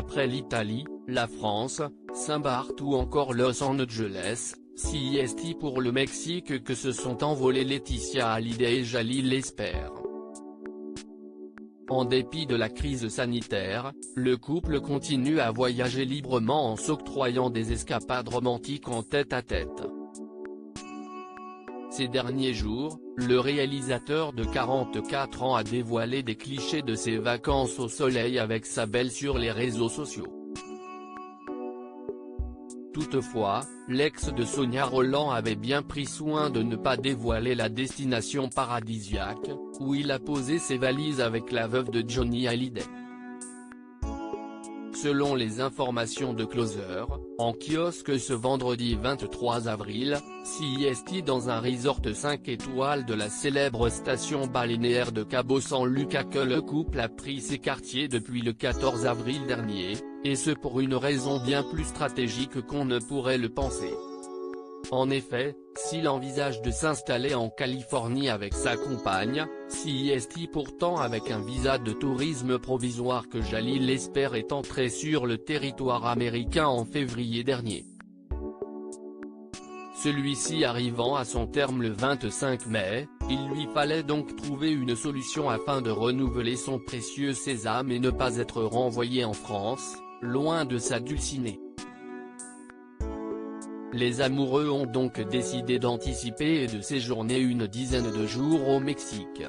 Après l'Italie, la France, Saint-Barth ou encore Los Angeles, CEST pour le Mexique que se sont envolés Laetitia Hallyday et Jalil Lesper. En dépit de la crise sanitaire, le couple continue à voyager librement en s'octroyant des escapades romantiques en tête-à-tête. Ces derniers jours, le réalisateur de 44 ans a dévoilé des clichés de ses vacances au soleil avec sa belle sur les réseaux sociaux. Toutefois, l'ex de Sonia Rolland avait bien pris soin de ne pas dévoiler la destination paradisiaque, où il a posé ses valises avec la veuve de Johnny Hallyday. Selon les informations de Closer, en kiosque ce vendredi 23 avril, CEST dans un resort 5 étoiles de la célèbre station balnéaire de Cabo San Lucas que le couple a pris ses quartiers depuis le 14 avril dernier, et ce pour une raison bien plus stratégique qu'on ne pourrait le penser. En effet, s'il envisage de s'installer en Californie avec sa compagne, CEST pourtant avec un visa de tourisme provisoire que Jalil Lesper est entré sur le territoire américain en février dernier. Celui-ci arrivant à son terme le 25 mai, il lui fallait donc trouver une solution afin de renouveler son précieux sésame et ne pas être renvoyé en France, loin de sa dulcinée. Les amoureux ont donc décidé d'anticiper et de séjourner une dizaine de jours au Mexique.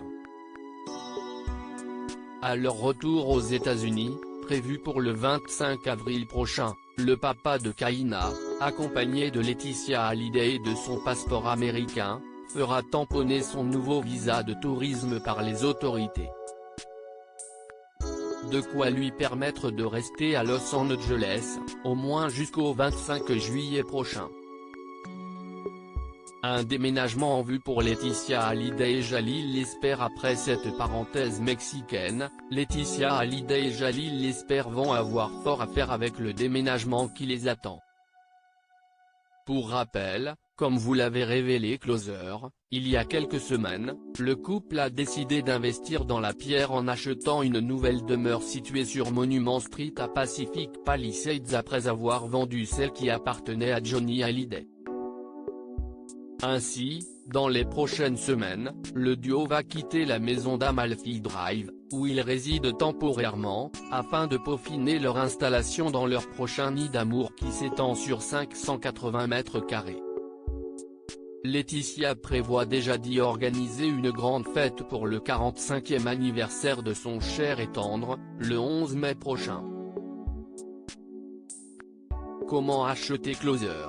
À leur retour aux États-Unis, prévu pour le 25 avril prochain, le papa de Kaïna, accompagné de Laetitia Hallyday et de son passeport américain, fera tamponner son nouveau visa de tourisme par les autorités. De quoi lui permettre de rester à Los Angeles, au moins jusqu'au 25 juillet prochain. Un déménagement en vue pour Laetitia Hallyday et Jalil Lesper. Après cette parenthèse mexicaine, Laetitia Hallyday et Jalil Lesper vont avoir fort à faire avec le déménagement qui les attend. Pour rappel, comme vous l'avez révélé Closer, il y a quelques semaines, le couple a décidé d'investir dans la pierre en achetant une nouvelle demeure située sur Monument Street à Pacific Palisades après avoir vendu celle qui appartenait à Johnny Hallyday. Ainsi, dans les prochaines semaines, le duo va quitter la maison d'Amalfi Drive, où ils résident temporairement, afin de peaufiner leur installation dans leur prochain nid d'amour qui s'étend sur 580 mètres carrés. Laetitia prévoit déjà d'y organiser une grande fête pour le 45e anniversaire de son cher et tendre, le 11 mai prochain. Comment acheter Closer?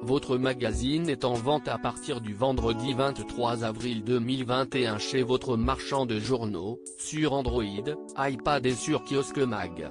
Votre magazine est en vente à partir du vendredi 23 avril 2021 chez votre marchand de journaux, sur Android, iPad et sur Kiosque Mag.